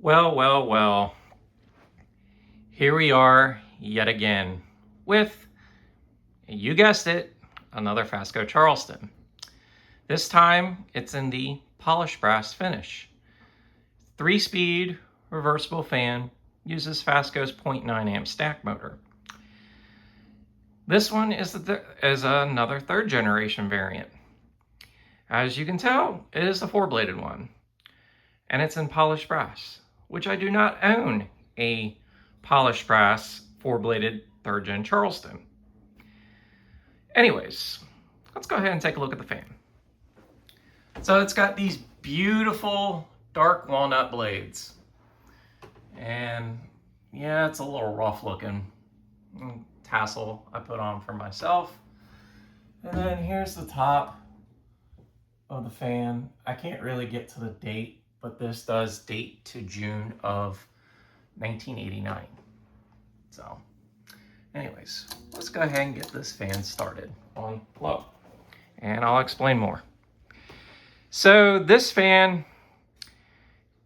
Well. Here we are yet again with, you guessed it, another Fasco Charleston. This time it's in the polished brass finish. 3-speed reversible fan, uses Fasco's 0.9 amp stack motor. This one is another third generation variant. As you can tell, it is the 4-bladed one, and it's in polished brass, which I do not own a polished brass 4-bladed 3rd gen Charleston. Anyways, let's go ahead and take a look at the fan. So it's got these beautiful dark walnut blades, and yeah, it's a little rough looking. Tassel I put on for myself. And then here's the top of the fan. I can't really get to the date, but this does date to June of 1989. So anyways, let's go ahead and get this fan started on low, and I'll explain more. So this fan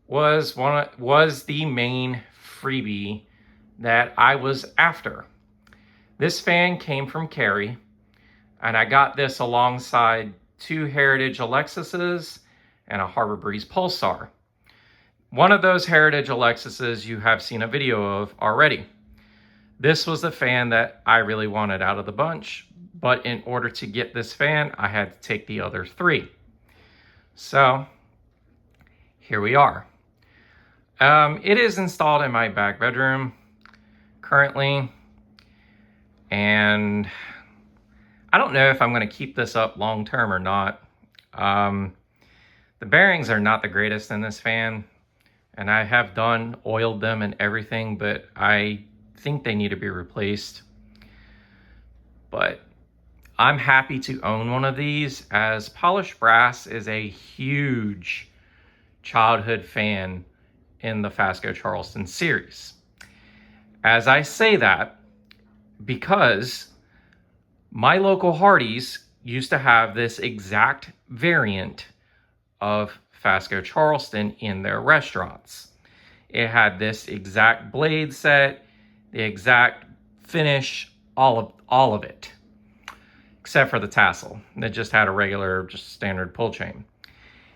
was the main freebie that I was after. This fan came from Cary, and I got this alongside 2 Heritage Alexis's and a Harbor Breeze Pulsar. One of those Heritage Alexis's you have seen a video of already. This was the fan that I really wanted out of the bunch, but in order to get this fan, I had to take the other 3. So here we are. It is installed in my back bedroom currently, and I don't know if I'm going to keep this up long term or not. The bearings are not the greatest in this fan, and I have oiled them and everything, but I think they need to be replaced. But I'm happy to own one of these, as polished brass is a huge childhood fan in the Fasco Charleston series. As I say that, because my local Hardee's used to have this exact variant of Fasco Charleston in their restaurants. It had this exact blade set, the exact finish, all of it, except for the tassel. It just had a regular, just standard pull chain.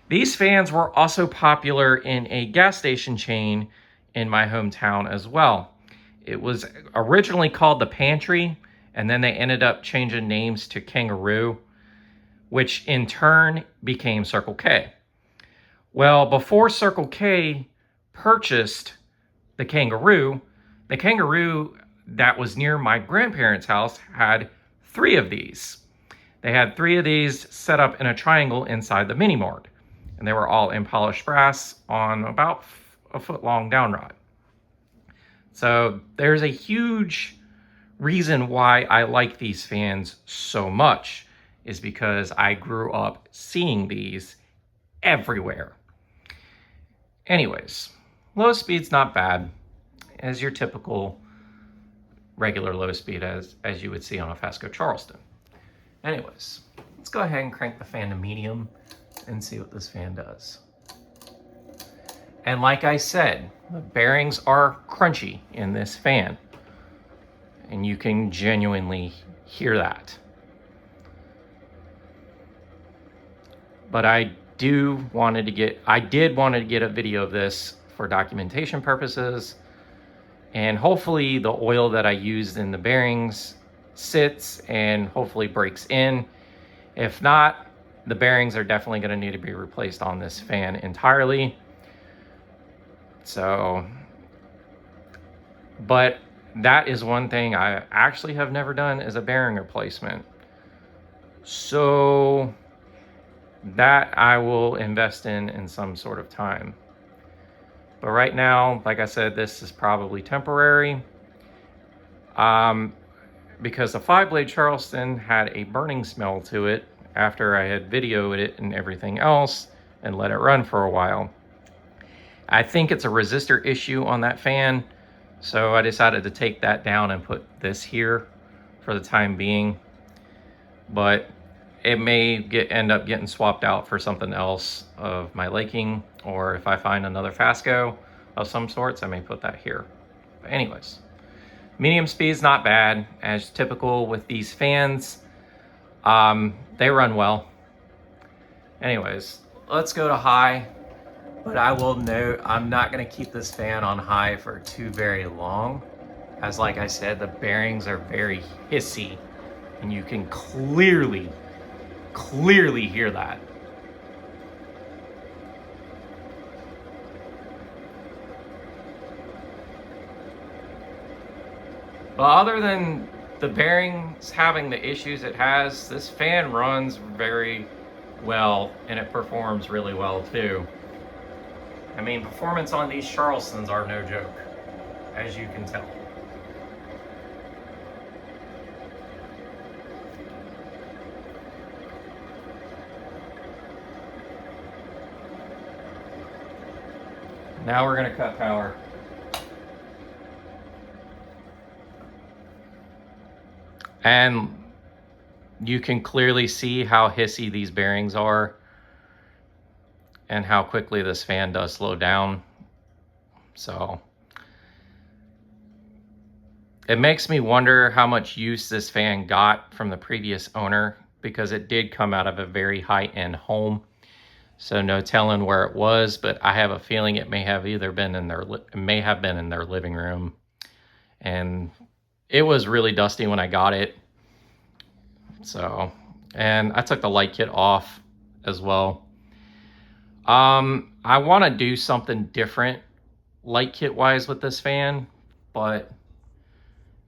These fans were also popular in a gas station chain in my hometown as well. It was originally called the Pantry, and then they ended up changing names to Kangaroo, which in turn became Circle K. Well, before Circle K purchased the Kangaroo that was near my grandparents' house had 3 of these. They had 3 of these set up in a triangle inside the mini mart, and they were all in polished brass on about a foot-long downrod. So there's a huge reason why I like these fans so much, is because I grew up seeing these everywhere. Anyways, low speed's not bad, as your typical regular low speed as you would see on a Fasco Charleston. Anyways, let's go ahead and crank the fan to medium and see what this fan does. And like I said, the bearings are crunchy in this fan, and you can genuinely hear that. But I did want to get a video of this for documentation purposes, and hopefully the oil that I used in the bearings sits and hopefully breaks in. If not, the bearings are definitely going to need to be replaced on this fan entirely. So, but that is one thing I actually have never done, is a bearing replacement. So that I will invest in some sort of time. But right now, like I said, this is probably temporary. Because the 5-blade Charleston had a burning smell to it after I had videoed it and everything else and let it run for a while. I think it's a resistor issue on that fan, so I decided to take that down and put this here for the time being. But it may end up getting swapped out for something else of my liking, or if I find another Fasco, of some sorts, I may put that here. But anyways, medium speed's not bad. As typical with these fans, they run well. Anyways, let's go to high. But I will note, I'm not going to keep this fan on high for too very long. As like I said, the bearings are very hissy. And you can clearly hear that. But other than the bearings having the issues it has, this fan runs very well and it performs really well too. I mean, performance on these Charlestons are no joke, as you can tell. Now we're gonna cut power. And you can clearly see how hissy these bearings are and how quickly this fan does slow down. So it makes me wonder how much use this fan got from the previous owner, because it did come out of a very high-end home. So no telling where it was, but I have a feeling it may have either been in their living room. And it was really dusty when I got it. So, and I took the light kit off as well. I want to do something different light kit wise with this fan, but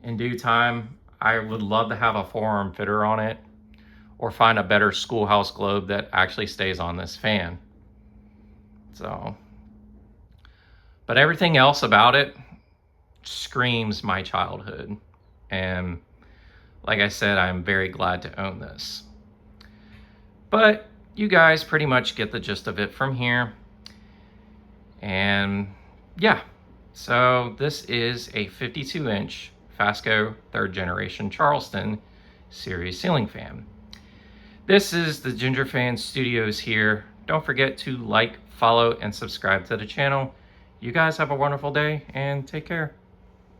in due time, I would love to have a forearm fitter on it, or find a better schoolhouse globe that actually stays on this fan. So, but everything else about it screams my childhood. And like I said, I'm very glad to own this. But you guys pretty much get the gist of it from here. And yeah, so this is a 52-inch Fasco 3rd generation Charleston series ceiling fan. This is the Ginger Fan Studios here. Don't forget to like, follow, and subscribe to the channel. You guys have a wonderful day and take care.